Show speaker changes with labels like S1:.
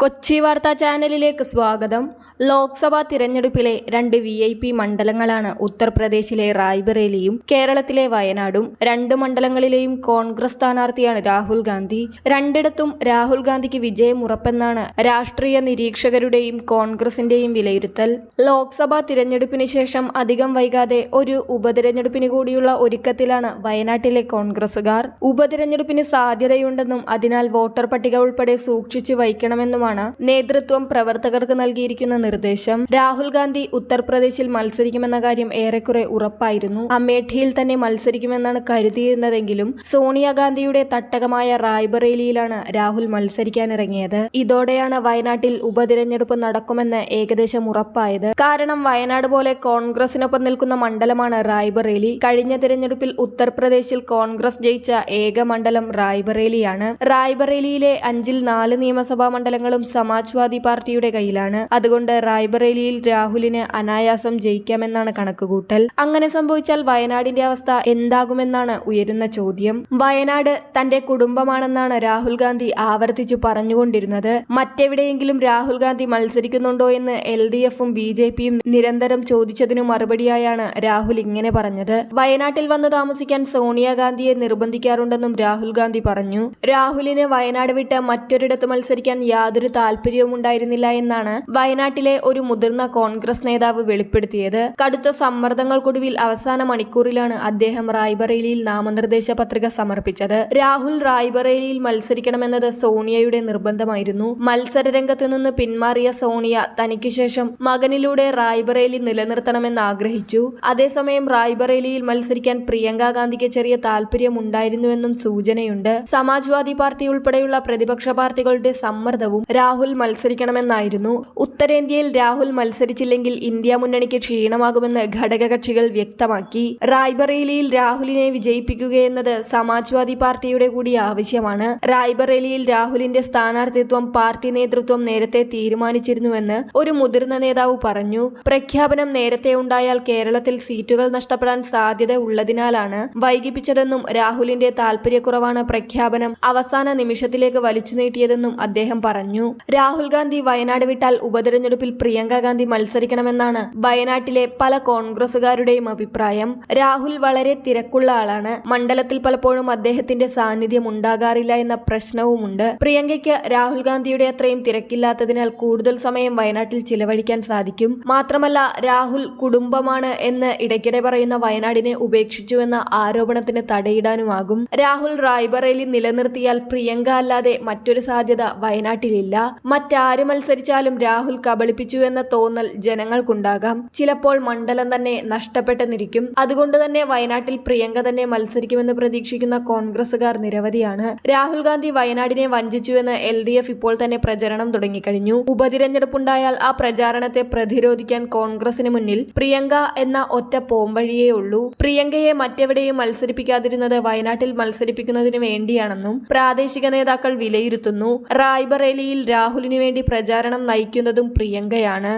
S1: കൊച്ചി വാർത്താ ചാനലിലേക്ക് സ്വാഗതം. ലോക്സഭാ തിരഞ്ഞെടുപ്പിലെ 2 VIP മണ്ഡലങ്ങളാണ് ഉത്തർപ്രദേശിലെ റായ്ബറേലിയും കേരളത്തിലെ വയനാടും. 2 മണ്ഡലങ്ങളിലെയും കോൺഗ്രസ് സ്ഥാനാർത്ഥിയാണ് രാഹുൽ ഗാന്ധി. രണ്ടിടത്തും രാഹുൽ ഗാന്ധിക്ക് വിജയം ഉറപ്പെന്നാണ് രാഷ്ട്രീയ നിരീക്ഷകരുടെയും കോൺഗ്രസിന്റെയും വിലയിരുത്തൽ. ലോക്സഭാ തിരഞ്ഞെടുപ്പിന് ശേഷം അധികം വൈകാതെ ഒരു ഉപതിരഞ്ഞെടുപ്പിന് കൂടിയുള്ള ഒരുക്കത്തിലാണ് വയനാട്ടിലെ കോൺഗ്രസുകാർ. ഉപതിരഞ്ഞെടുപ്പിന് സാധ്യതയുണ്ടെന്നും അതിനാൽ വോട്ടർ പട്ടിക ഉൾപ്പെടെ സൂക്ഷിച്ചു വയ്ക്കണമെന്നുമാണ് നേതൃത്വം പ്രവർത്തകർക്ക് നൽകിയിരിക്കുന്ന നിർദ്ദേശം. രാഹുൽ ഗാന്ധി ഉത്തർപ്രദേശിൽ മത്സരിക്കുമെന്ന കാര്യം ഏറെക്കുറെ ഉറപ്പായിരുന്നു. അമേഠിയിൽ തന്നെ മത്സരിക്കുമെന്നാണ് കരുതിയിരുന്നതെങ്കിലും സോണിയാഗാന്ധിയുടെ തട്ടകമായ റായ്ബറേലിയിലാണ് രാഹുൽ മത്സരിക്കാനിറങ്ങിയത്. ഇതോടെയാണ് വയനാട്ടിൽ ഉപതിരഞ്ഞെടുപ്പ് നടക്കുമെന്ന് ഏകദേശം ഉറപ്പായത്. കാരണം വയനാട് പോലെ കോൺഗ്രസിനൊപ്പം നിൽക്കുന്ന മണ്ഡലമാണ് റായ്ബറേലി. കഴിഞ്ഞ തിരഞ്ഞെടുപ്പിൽ ഉത്തർപ്രദേശിൽ കോൺഗ്രസ് ജയിച്ച ഏക മണ്ഡലം റായ്ബറേലിയാണ്. റായ്ബറേലിയിലെ 5-ൽ 4 നിയമസഭാ മണ്ഡലങ്ങളും സമാജ്വാദി പാർട്ടിയുടെ കയ്യിലാണ്. അതുകൊണ്ട് റായ്ബറേലിയിൽ രാഹുലിന് അനായാസം ജയിക്കാമെന്നാണ് കണക്കുകൂട്ടൽ. അങ്ങനെ സംഭവിച്ചാൽ വയനാടിന്റെ അവസ്ഥ എന്താകുമെന്നാണ് ഉയരുന്ന ചോദ്യം. വയനാട് തന്റെ കുടുംബമാണെന്നാണ് രാഹുൽ ഗാന്ധി ആവർത്തിച്ചു പറഞ്ഞുകൊണ്ടിരുന്നത്. മറ്റെവിടെയെങ്കിലും രാഹുൽ ഗാന്ധി മത്സരിക്കുന്നുണ്ടോ എന്ന് LDFും BJPയും നിരന്തരം ചോദിച്ചതിനു മറുപടിയായാണ് രാഹുൽ ഇങ്ങനെ പറഞ്ഞത്. വയനാട്ടിൽ വന്ന് താമസിക്കാൻ സോണിയാഗാന്ധിയെ നിർബന്ധിക്കാറുണ്ടെന്നും രാഹുൽ ഗാന്ധി പറഞ്ഞു. രാഹുലിന് വയനാട് വിട്ട് മറ്റൊരിടത്ത് മത്സരിക്കാൻ യാതൊരു താല്പര്യവുമുണ്ടായിരുന്നില്ല എന്നാണ് വയനാട്ടിലെ ഒരു മുതിർന്ന കോൺഗ്രസ് നേതാവ് വെളിപ്പെടുത്തിയത്. കടുത്ത സമ്മർദ്ദങ്ങൾക്കൊടുവിൽ അവസാന മണിക്കൂറിലാണ് അദ്ദേഹം റായ്ബറേലിയിൽ നാമനിർദ്ദേശ പത്രിക സമർപ്പിച്ചത്. രാഹുൽ റായ്ബറേലിയിൽ മത്സരിക്കണമെന്നത് സോണിയയുടെ നിർബന്ധമായിരുന്നു. മത്സരരംഗത്തു നിന്ന് പിന്മാറിയ സോണിയ തനിക്ക് ശേഷം മകനിലൂടെ റായ്ബറേലി നിലനിർത്തണമെന്ന് ആഗ്രഹിച്ചു. അതേസമയം റായ്ബറേലിയിൽ മത്സരിക്കാൻ പ്രിയങ്ക ഗാന്ധിക്ക് ചെറിയ താല്പര്യമുണ്ടായിരുന്നുവെന്നും സൂചനയുണ്ട്. സമാജ്വാദി പാർട്ടി ഉൾപ്പെടെയുള്ള പ്രതിപക്ഷ പാർട്ടികളുടെ സമ്മർദ്ദവും രാഹുൽ മത്സരിക്കണമെന്നായിരുന്നു. ഉത്തരേന്ത്യയിൽ രാഹുൽ മത്സരിച്ചില്ലെങ്കിൽ ഇന്ത്യ മുന്നണിക്ക് ക്ഷീണമാകുമെന്ന് ഘടകകക്ഷികൾ വ്യക്തമാക്കി. റായ്ബറേലിയിൽ രാഹുലിനെ വിജയിപ്പിക്കുകയെന്നത് സമാജ്വാദി പാർട്ടിയുടെ കൂടി ആവശ്യമാണ്. റായ്ബറേലിയിൽ രാഹുലിന്റെ സ്ഥാനാർത്ഥിത്വം പാർട്ടി നേതൃത്വം നേരത്തെ തീരുമാനിച്ചിരുന്നുവെന്ന് ഒരു മുതിർന്ന നേതാവ് പറഞ്ഞു. പ്രഖ്യാപനം നേരത്തെ ഉണ്ടായാൽ കേരളത്തിൽ സീറ്റുകൾ നഷ്ടപ്പെടാൻ സാധ്യത ഉള്ളതിനാലാണ് വൈകിപ്പിച്ചതെന്നും രാഹുലിന്റെ താല്പര്യക്കുറവാണ് പ്രഖ്യാപനം അവസാന നിമിഷത്തിലേക്ക് വലിച്ചു നീട്ടിയതെന്നും അദ്ദേഹം പറഞ്ഞു. രാഹുൽ ഗാന്ധി വയനാട് വിട്ടാൽ ഉപതെരഞ്ഞെടുപ്പിൽ പ്രിയങ്ക ഗാന്ധി മത്സരിക്കണമെന്നാണ് വയനാട്ടിലെ പല കോൺഗ്രസുകാരുടെയും അഭിപ്രായം. രാഹുൽ വളരെ തിരക്കുള്ള ആളാണ്. മണ്ഡലത്തിൽ പലപ്പോഴും അദ്ദേഹത്തിന്റെ സാന്നിധ്യം ഉണ്ടാകാറില്ല എന്ന പ്രശ്നവുമുണ്ട്. പ്രിയങ്കയ്ക്ക് രാഹുൽ ഗാന്ധിയുടെ അത്രയും തിരക്കില്ലാത്തതിനാൽ കൂടുതൽ സമയം വയനാട്ടിൽ ചിലവഴിക്കാൻ സാധിക്കും. മാത്രമല്ല രാഹുൽ കുടുംബമാണ് എന്ന് ഇടയ്ക്കിടെ പറയുന്ന വയനാടിനെ ഉപേക്ഷിച്ചുവെന്ന ആരോപണത്തിന് തടയിടാനുമാകും. രാഹുൽ റായ്ബറേലി നിലനിർത്തിയാൽ പ്രിയങ്ക അല്ലാതെ മറ്റൊരു സാധ്യത വയനാട്ടിലില്ല. മറ്റാര് മത്സരിച്ചാലും രാഹുൽ കബളിപ്പിച്ചു എന്ന തോന്നൽ ജനങ്ങൾക്കുണ്ടാകാം. ചിലപ്പോൾ മണ്ഡലം തന്നെ നഷ്ടപ്പെട്ടെന്നിരിക്കും. അതുകൊണ്ട് തന്നെ വയനാട്ടിൽ പ്രിയങ്ക തന്നെ മത്സരിക്കുമെന്ന് പ്രതീക്ഷിക്കുന്ന കോൺഗ്രസുകാർ നിരവധിയാണ്. രാഹുൽ ഗാന്ധി വയനാടിനെ വഞ്ചിച്ചുവെന്ന് LDF ഇപ്പോൾ തന്നെ പ്രചരണം തുടങ്ങിക്കഴിഞ്ഞു. ഉപതിരഞ്ഞെടുപ്പുണ്ടായാൽ ആ പ്രചാരണത്തെ പ്രതിരോധിക്കാൻ കോൺഗ്രസിന് മുന്നിൽ പ്രിയങ്ക എന്ന ഒറ്റ പോംവഴിയേ ഉള്ളൂ. പ്രിയങ്കയെ മറ്റെവിടെയും മത്സരിപ്പിക്കാതിരുന്നത് വയനാട്ടിൽ മത്സരിപ്പിക്കുന്നതിന് വേണ്ടിയാണെന്നും പ്രാദേശിക നേതാക്കൾ വിലയിരുത്തുന്നു. റായ്ബറേലിയിൽ രാഹുലിനു വേണ്ടി പ്രചാരണം നയിക്കുന്നതും പ്രിയങ്കയാണ്.